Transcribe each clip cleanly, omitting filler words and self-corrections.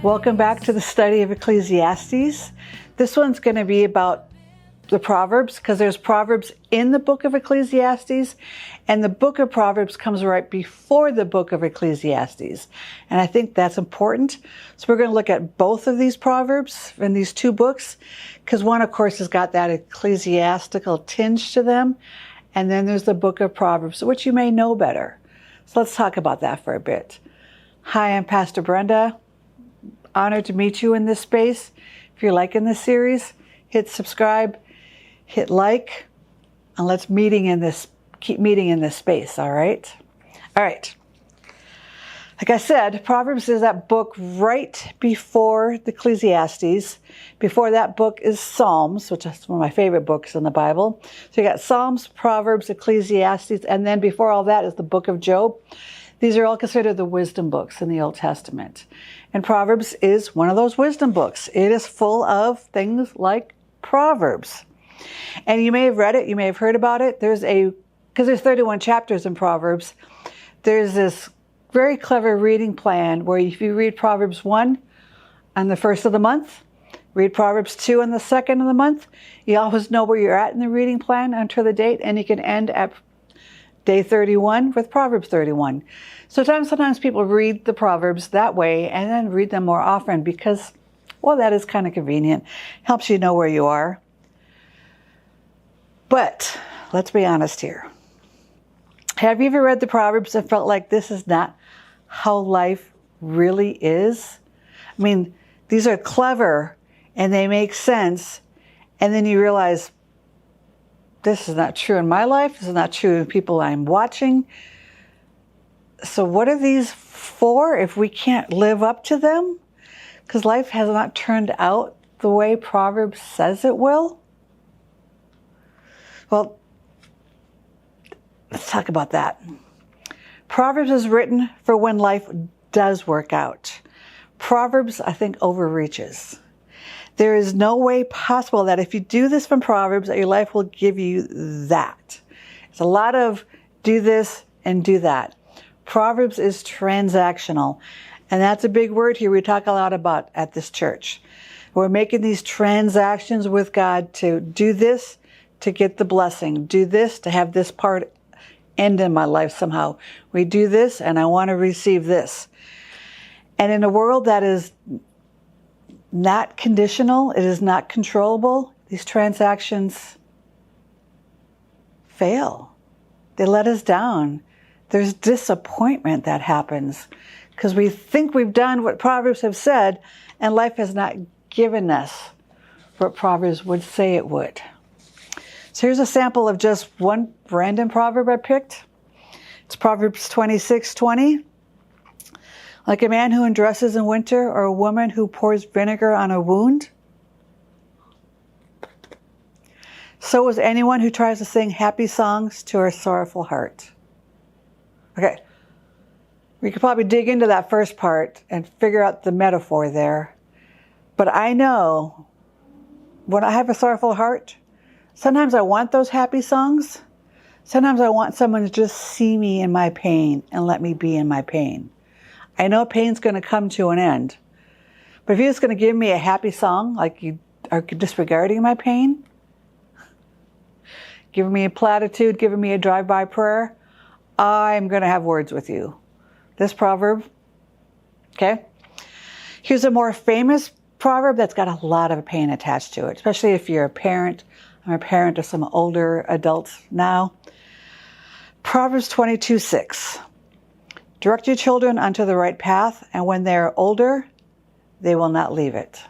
Welcome back to the study of Ecclesiastes. This one's going to be about the Proverbs, because there's Proverbs in the book of Ecclesiastes, and the book of Proverbs comes right before the book of Ecclesiastes. And I think that's important. So we're going to look at both of these Proverbs in these two books, because one, of course, has got that ecclesiastical tinge to them. And then there's the book of Proverbs, which you may know better. So let's talk about that for a bit. Hi, I'm Pastor Brenda. Honored to meet you in this space. If you're liking this series, hit subscribe, hit like, and let's keep meeting in this space, all right? All right. Like I said, Proverbs is that book right before the Ecclesiastes. Before that book is Psalms, which is one of my favorite books in the Bible. So you got Psalms, Proverbs, Ecclesiastes, and then before all that is the book of Job. These are all considered the wisdom books in the Old Testament. And Proverbs is one of those wisdom books. It is full of things like Proverbs. And you may have read it, you may have heard about it. Because there's 31 chapters in Proverbs, there's this very clever reading plan where if you read Proverbs 1 on the first of the month, read Proverbs 2 on the second of the month, you always know where you're at in the reading plan until the date, and you can end at day 31 with Proverbs 31. Sometimes people read the Proverbs that way and then read them more often because, well, that is kind of convenient. Helps you know where you are. But let's be honest here. Have you ever read the Proverbs and felt like this is not how life really is? I mean, these are clever and they make sense, and then you realize, this is not true in my life. This is not true in people I'm watching. So what are these for if we can't live up to them? Because life has not turned out the way Proverbs says it will. Well, let's talk about that. Proverbs is written for when life does work out. Proverbs, I think, overreaches. There is no way possible that if you do this from Proverbs, that your life will give you that. It's a lot of do this and do that. Proverbs is transactional. And that's a big word here we talk a lot about at this church. We're making these transactions with God to do this to get the blessing. Do this to have this part end in my life somehow. We do this and I want to receive this. And in a world that is not conditional, it is not controllable, these transactions fail. They let us down. There's disappointment that happens because we think we've done what Proverbs have said, and life has not given us what Proverbs would say it would. So here's a sample of just one random proverb I picked. It's Proverbs 26:20. Like a man who undresses in winter, or a woman who pours vinegar on a wound, so is anyone who tries to sing happy songs to a sorrowful heart. Okay, we could probably dig into that first part and figure out the metaphor there. But I know when I have a sorrowful heart, sometimes I want those happy songs. Sometimes I want someone to just see me in my pain and let me be in my pain. I know pain's going to come to an end. But if you're just going to give me a happy song, like you are disregarding my pain, giving me a platitude, giving me a drive-by prayer, I'm going to have words with you. This proverb, okay? Here's a more famous proverb that's got a lot of pain attached to it, especially if you're a parent. I'm a parent of some older adults now. Proverbs 22:6. Direct your children unto the right path, and when they are older, they will not leave it.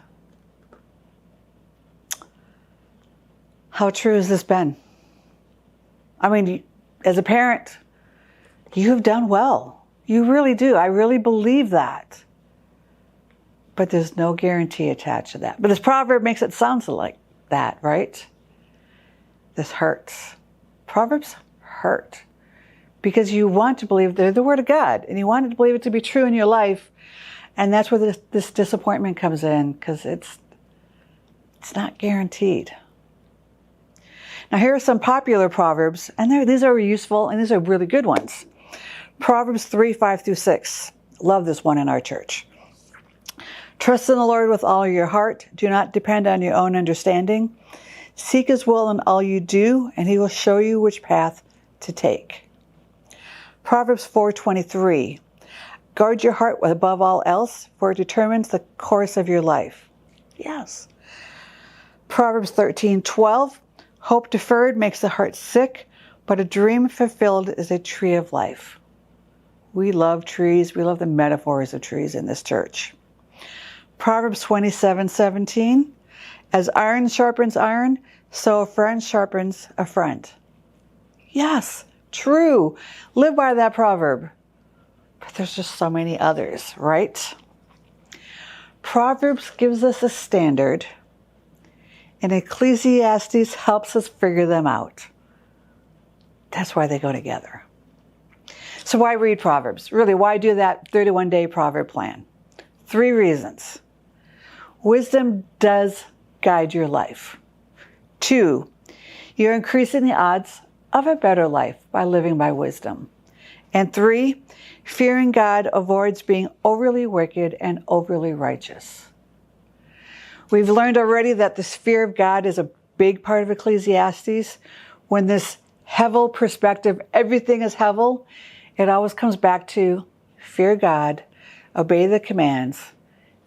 How true has this been? I mean, as a parent, you've done well. You really do. I really believe that. But there's no guarantee attached to that. But this proverb makes it sound like that, right? This hurts. Proverbs hurt. Because you want to believe they're the Word of God, and you want to believe it to be true in your life, and that's where this disappointment comes in, because it's not guaranteed. Now here are some popular proverbs, and these are useful, and these are really good ones. Proverbs 3:5-6. Love this one in our church. Trust in the Lord with all your heart. Do not depend on your own understanding. Seek His will in all you do, and He will show you which path to take. Proverbs 4:23. Guard your heart above all else, for it determines the course of your life. Yes. Proverbs 13:12. Hope deferred makes the heart sick, but a dream fulfilled is a tree of life. We love trees. We love the metaphors of trees in this church. Proverbs 27:17. As iron sharpens iron, so a friend sharpens a friend. Yes, true. Live by that proverb. But there's just so many others, right? Proverbs gives us a standard, and Ecclesiastes helps us figure them out. That's why they go together. So why read Proverbs? Really, why do that 31-day proverb plan? 3 reasons. Wisdom does guide your life. 2, you're increasing the odds of a better life by living by wisdom. And 3, fearing God avoids being overly wicked and overly righteous. We've learned already that this fear of God is a big part of Ecclesiastes. When this Hevel perspective, everything is Hevel, it always comes back to fear God, obey the commands,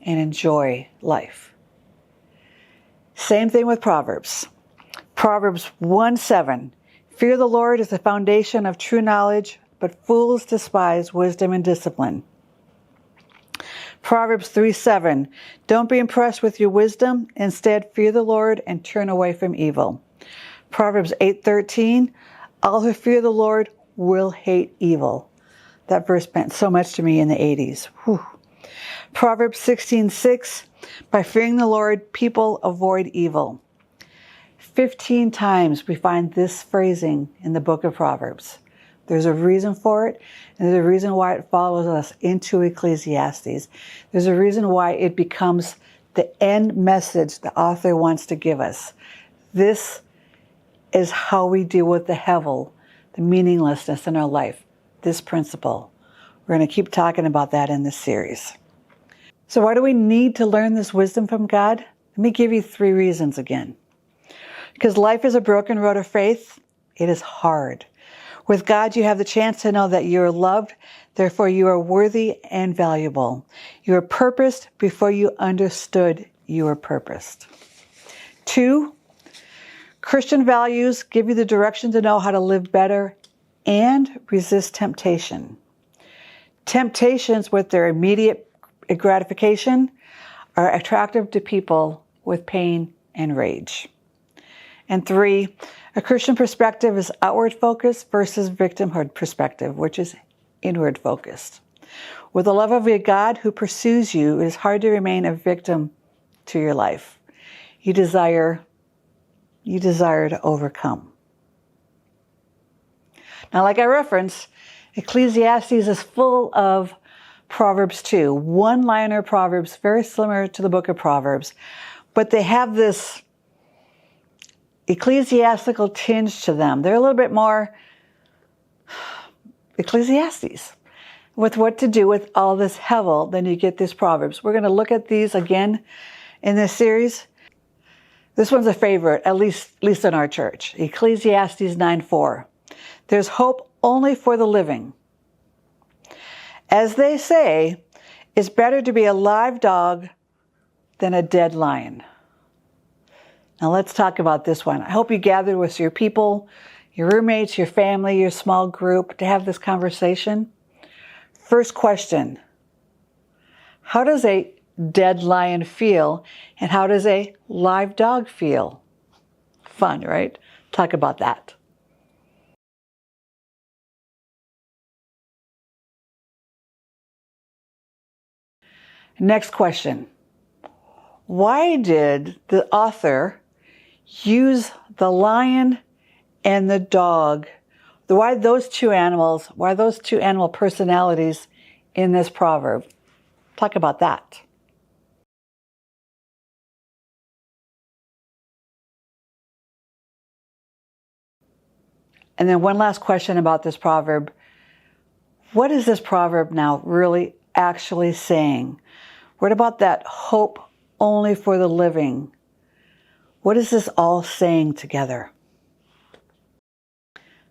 and enjoy life. Same thing with Proverbs. Proverbs 1:7. Fear the Lord is the foundation of true knowledge, but fools despise wisdom and discipline. Proverbs 3:7. Don't be impressed with your wisdom. Instead, fear the Lord and turn away from evil. Proverbs 8:13. All who fear the Lord will hate evil. That verse meant so much to me in the 80s. Whew. Proverbs 16:6. By fearing the Lord, people avoid evil. 15 times we find this phrasing in the book of Proverbs. There's a reason for it, and there's a reason why it follows us into Ecclesiastes. There's a reason why it becomes the end message the author wants to give us. This is how we deal with the Hevel, the meaninglessness in our life, this principle. We're going to keep talking about that in this series. So why do we need to learn this wisdom from God? Let me give you 3 reasons again. Because life is a broken road of faith. It is hard. With God, you have the chance to know that you are loved, therefore you are worthy and valuable. You are purposed before you understood you were purposed. 2, Christian values give you the direction to know how to live better and resist temptation. Temptations with their immediate gratification are attractive to people with pain and rage. And 3, a Christian perspective is outward focused versus victimhood perspective, which is inward focused. With the love of a God who pursues you, it is hard to remain a victim to your life. You desire to overcome. Now, like I referenced, Ecclesiastes is full of Proverbs too. One-liner Proverbs, very similar to the book of Proverbs. But they have this ecclesiastical tinge to them. They're a little bit more Ecclesiastes with what to do with all this Hevel. Then you get these Proverbs. We're going to look at these again in this series. This one's a favorite, at least in our church. Ecclesiastes 9:4. There's hope only for the living. As they say, it's better to be a live dog than a dead lion. Now let's talk about this one. I hope you gathered with your people, your roommates, your family, your small group to have this conversation. First question, how does a dead lion feel and how does a live dog feel? Fun, right? Talk about that. Next question. Why did the author use the lion and the dog? Why those two animal personalities in this proverb? Talk about that. And then one last question about this proverb. What is this proverb now really actually saying? What about that hope only for the living? What is this all saying together?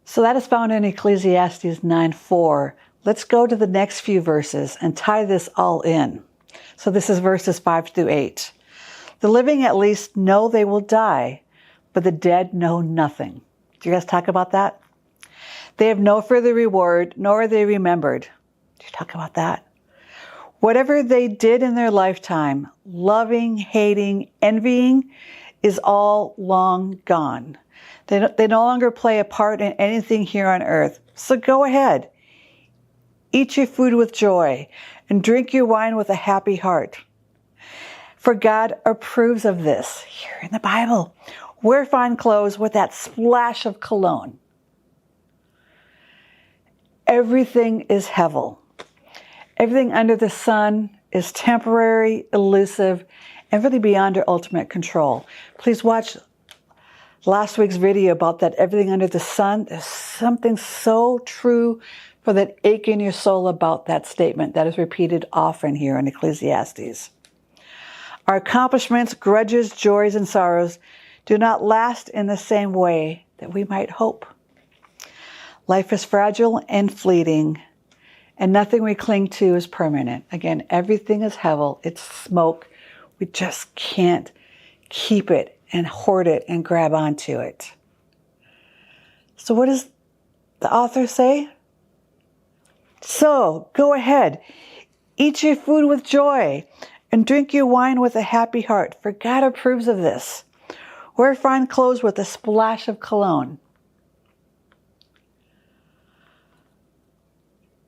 So that is found in Ecclesiastes 9:4. Let's go to the next few verses and tie this all in. So this is verses 5 through 8. The living at least know they will die, but the dead know nothing. Do you guys talk about that? They have no further reward, nor are they remembered. Do you talk about that? Whatever they did in their lifetime, loving, hating, envying, is all long gone. They no longer play a part in anything here on earth. So go ahead. Eat your food with joy and drink your wine with a happy heart. For God approves of this. Here in the Bible. Wear fine clothes with that splash of cologne. Everything is Hevel. Everything under the sun is temporary, elusive, and really beyond our ultimate control. Please watch last week's video about that everything under the sun. There's something so true for that ache in your soul about that statement that is repeated often here in Ecclesiastes. Our accomplishments, grudges, joys, and sorrows do not last in the same way that we might hope. Life is fragile and fleeting, and nothing we cling to is permanent. Again, everything is Hevel. It's smoke. We just can't keep it and hoard it and grab onto it. So what does the author say? So go ahead, eat your food with joy and drink your wine with a happy heart, for God approves of this. Wear fine clothes with a splash of cologne.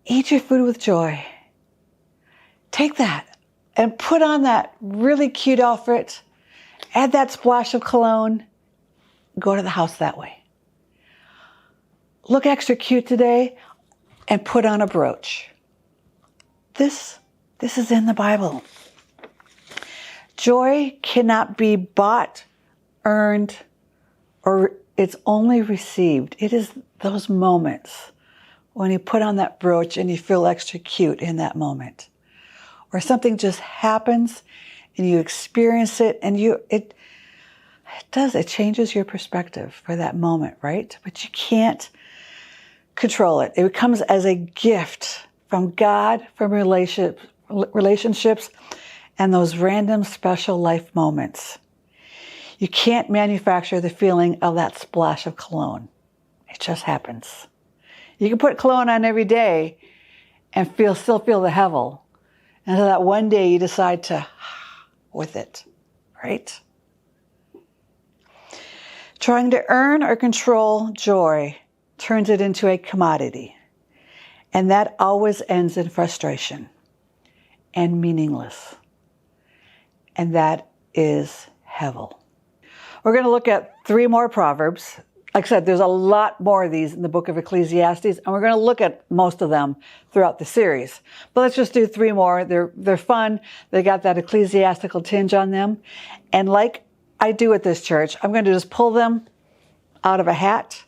Eat your food with joy. Take that and put on that really cute outfit. Add that splash of cologne. Go to the house that way. Look extra cute today and put on a brooch. This is in the Bible. Joy cannot be bought, earned, or it's only received. It is those moments when you put on that brooch and you feel extra cute in that moment. Or something just happens and you experience it and it changes your perspective for that moment, right? But you can't control it. It comes as a gift from God, from relationships, and those random special life moments. You can't manufacture the feeling of that splash of cologne. It just happens. You can put cologne on every day and still feel the Hevel until that one day you decide to with it, right? Trying to earn or control joy turns it into a commodity, and that always ends in frustration and meaningless, and that is Hevel. We're going to look at 3 more Proverbs. Like I said, there's a lot more of these in the book of Ecclesiastes, and we're going to look at most of them throughout the series. But let's just do 3 more. They're fun. They got that ecclesiastical tinge on them. And like I do at this church, I'm going to just pull them out of a hat,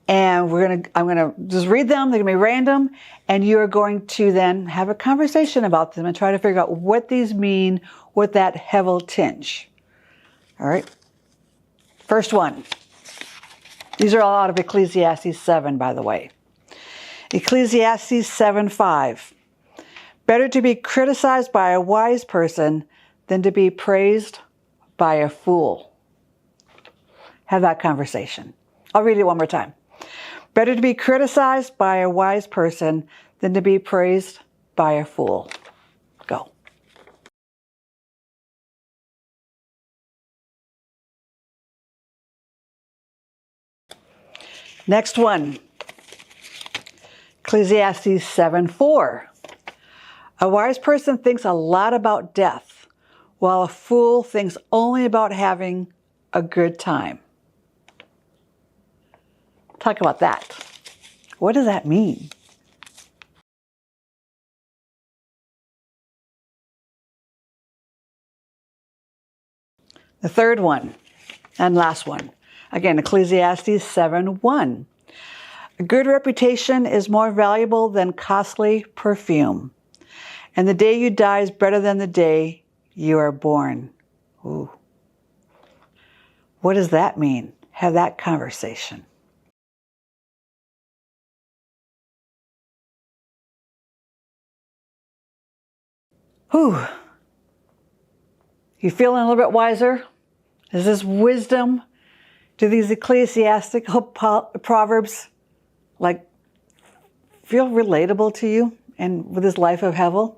and I'm going to just read them. They're going to be random, and you're going to then have a conversation about them and try to figure out what these mean with that Hevel tinge. All right. First one. These are all out of Ecclesiastes 7, by the way. Ecclesiastes 7:5. Better to be criticized by a wise person than to be praised by a fool. Have that conversation. I'll read it one more time. Better to be criticized by a wise person than to be praised by a fool. Go. Next one, Ecclesiastes 7:4. A wise person thinks a lot about death, while a fool thinks only about having a good time. Talk about that. What does that mean? The third one and last one. Again, Ecclesiastes 7:1. A good reputation is more valuable than costly perfume. And the day you die is better than the day you are born. Ooh. What does that mean? Have that conversation. Whew. You feeling a little bit wiser? Is this wisdom? Do these ecclesiastical proverbs feel relatable to you and with this life of Hevel?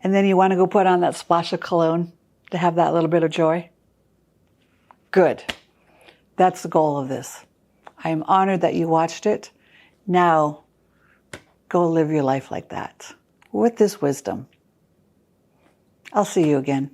And then you want to go put on that splash of cologne to have that little bit of joy? Good. That's the goal of this. I am honored that you watched it. Now, go live your life like that with this wisdom. I'll see you again.